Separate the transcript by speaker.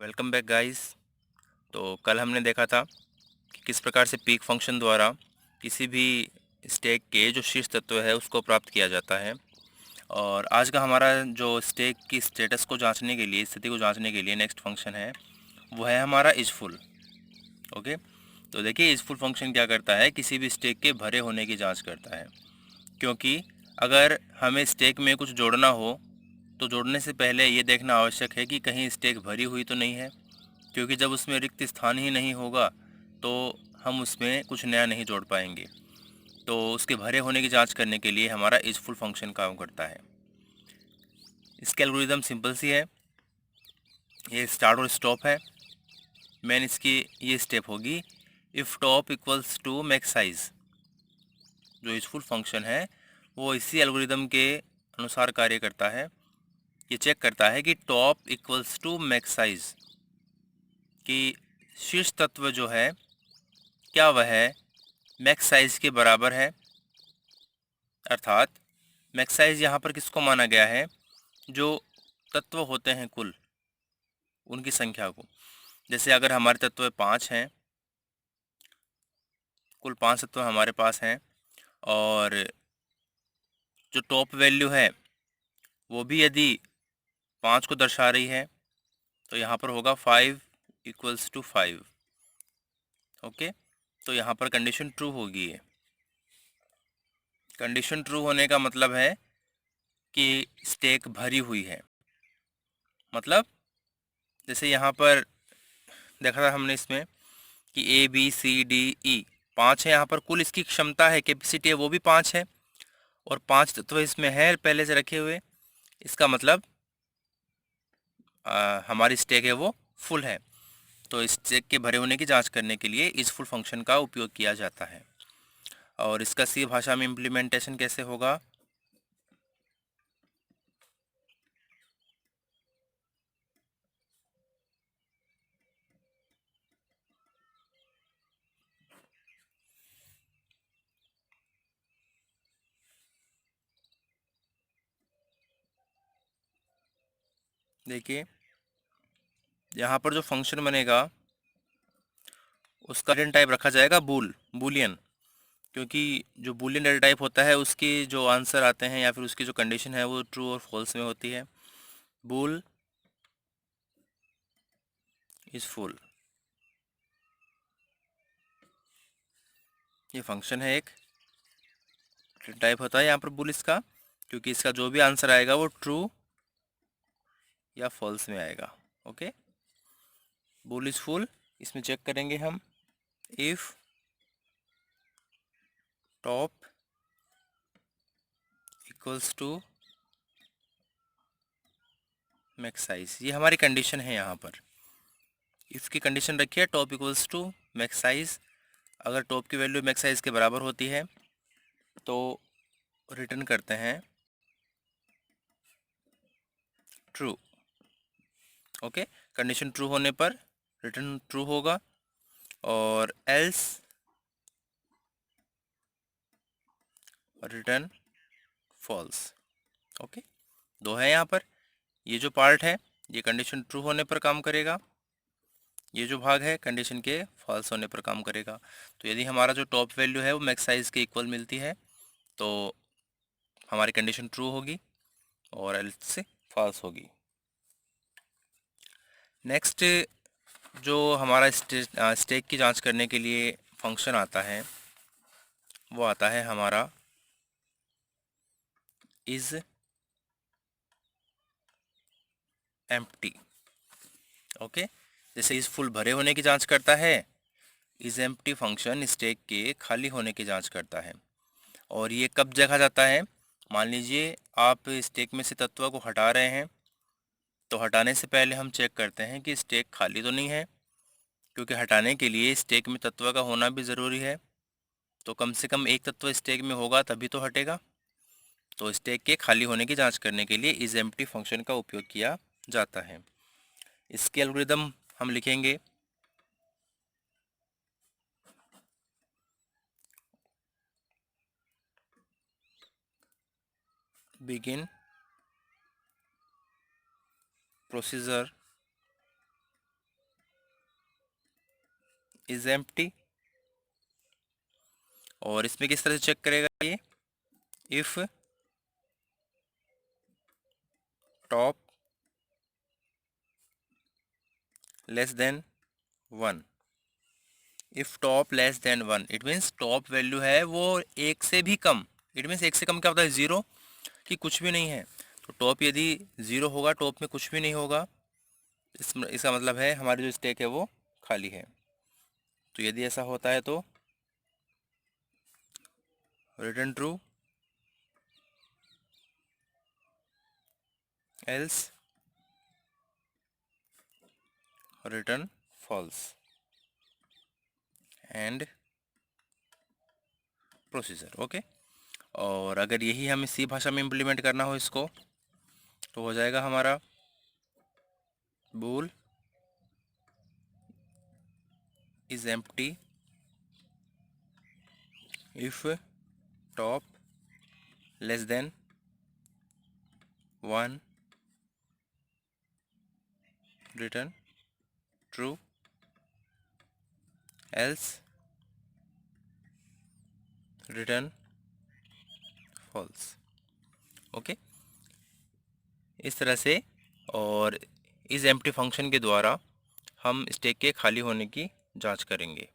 Speaker 1: Welcome back guys. तो कल हमने देखा था कि किस प्रकार से पीक फंक्शन द्वारा किसी भी स्टैक के जो शीर्ष तत्व है उसको प्राप्त किया जाता है। और आज का हमारा जो स्टैक की स्टेटस को जांचने के लिए, स्थिति को जांचने के लिए नेक्स्ट फंक्शन है, वो है हमारा इजफुल। ओके, तो देखिए इजफुल फंक्शन क्या करता है, किसी भी स्टैक के भरे होने की जाँच करता है। क्योंकि अगर हमें स्टैक में कुछ जोड़ना हो तो जोड़ने से पहले ये देखना आवश्यक है कि कहीं स्टैक भरी हुई तो नहीं है, क्योंकि जब उसमें रिक्त स्थान ही नहीं होगा तो हम उसमें कुछ नया नहीं जोड़ पाएंगे। तो उसके भरे होने की जांच करने के लिए हमारा इजफुल फंक्शन काम करता है। इसकी एल्गोरिदम सिंपल सी है, ये स्टार्ट और स्टॉप है। मेन इसकी ये स्टेप होगी, if top equals to max size. जो इजफुल फंक्शन है वो इसी एल्गोरिदम के अनुसार कार्य करता है। ये चेक करता है कि top equals to max size, कि शीर्ष तत्व जो है क्या वह मैक्स साइज के बराबर है। अर्थात मैक्स साइज यहाँ पर किसको माना गया है, जो तत्व होते हैं कुल उनकी संख्या को। जैसे अगर हमारे तत्व 5 हैं, कुल 5 तत्व हमारे पास हैं, और जो टॉप वैल्यू है वो भी यदि 5 को दर्शा रही है तो यहाँ पर होगा 5 इक्वल्स टू 5। ओके, तो यहाँ पर कंडीशन ट्रू होगी। ये कंडीशन ट्रू होने का मतलब है कि स्टैक भरी हुई है। मतलब जैसे यहाँ पर देखा था हमने इसमें कि A B C D E 5 है, यहाँ पर कुल इसकी क्षमता है, कैपेसिटी है, वो भी 5 है, और 5 तत्व इसमें है पहले से रखे हुए। इसका मतलब हमारी स्टैक है वो फुल है। तो इस स्टैक के भरे होने की जांच करने के लिए इस फुल फंक्शन का उपयोग किया जाता है। और इसका सी भाषा में इम्प्लीमेंटेशन कैसे होगा, देखिए यहाँ पर जो फंक्शन बनेगा उसका रिटर्न टाइप रखा जाएगा बूलियन। क्योंकि जो बूलियन डेटा टाइप होता है उसकी जो आंसर आते हैं या फिर उसकी जो कंडीशन है वो ट्रू और फॉल्स में होती है। बूल इज फुल, ये फंक्शन है, एक टाइप होता है यहाँ पर बुल इसका, क्योंकि इसका जो भी आंसर आएगा वो ट्रू या फॉल्स में आएगा। ओके, बुल इज फुल, इसमें चेक करेंगे हम, if top equals to max size, ये हमारी कंडीशन है। यहाँ पर इफ की कंडीशन रखी है top equals to max size. अगर टॉप की वैल्यू मैक्स साइज के बराबर होती है तो रिटर्न करते हैं ट्रू। ओके, कंडीशन ट्रू होने पर रिटर्न ट्रू होगा, और एल्स रिटर्न फॉल्स। ओके, दो है यहाँ पर। ये जो पार्ट है ये कंडीशन ट्रू होने पर काम करेगा, ये जो भाग है कंडीशन के फॉल्स होने पर काम करेगा। तो यदि हमारा जो टॉप वैल्यू है वो मैक्स साइज के इक्वल मिलती है तो हमारी कंडीशन ट्रू होगी, और एल्स फॉल्स होगी। नेक्स्ट जो हमारा स्टैक की जांच करने के लिए फंक्शन आता है वो आता है हमारा इज एम्प्टी। ओके, जैसे इस फुल भरे होने की जांच करता है, इज एम्प्टी फंक्शन स्टैक के खाली होने की जांच करता है। और ये कब देखा जाता है, मान लीजिए आप स्टैक में से तत्व को हटा रहे हैं, तो हटाने से पहले हम चेक करते हैं कि स्टैक खाली तो नहीं है, क्योंकि हटाने के लिए स्टैक में तत्व का होना भी ज़रूरी है। तो कम से कम एक तत्व स्टैक में होगा तभी तो हटेगा। तो स्टैक के खाली होने की जांच करने के लिए इज एम्प्टी फंक्शन का उपयोग किया जाता है। इसके एल्गोरिदम हम लिखेंगे, बिगिन प्रोसीजर इज एम्प्टी। और इसमें किस तरह से चेक करेगा ये, if top less than 1। If top less than 1 it means top value है वो एक से भी कम। इट मीन्स एक से कम क्या होता है, ज़ीरो, कि कुछ भी नहीं है। तो टॉप यदि ज़ीरो होगा, टॉप में कुछ भी नहीं होगा, इसका मतलब है हमारी जो स्टैक है वो खाली है। तो यदि ऐसा होता है तो return true, else return false. And procedure okay. और अगर यही हमें सी भाषा में इम्प्लीमेंट करना हो इसको, तो हो जाएगा हमारा bool is empty if top less than 1, return true, else return false. Okay, इस तरह से। और इस एम्प्टी फंक्शन के द्वारा हम स्टैक के खाली होने की जांच करेंगे।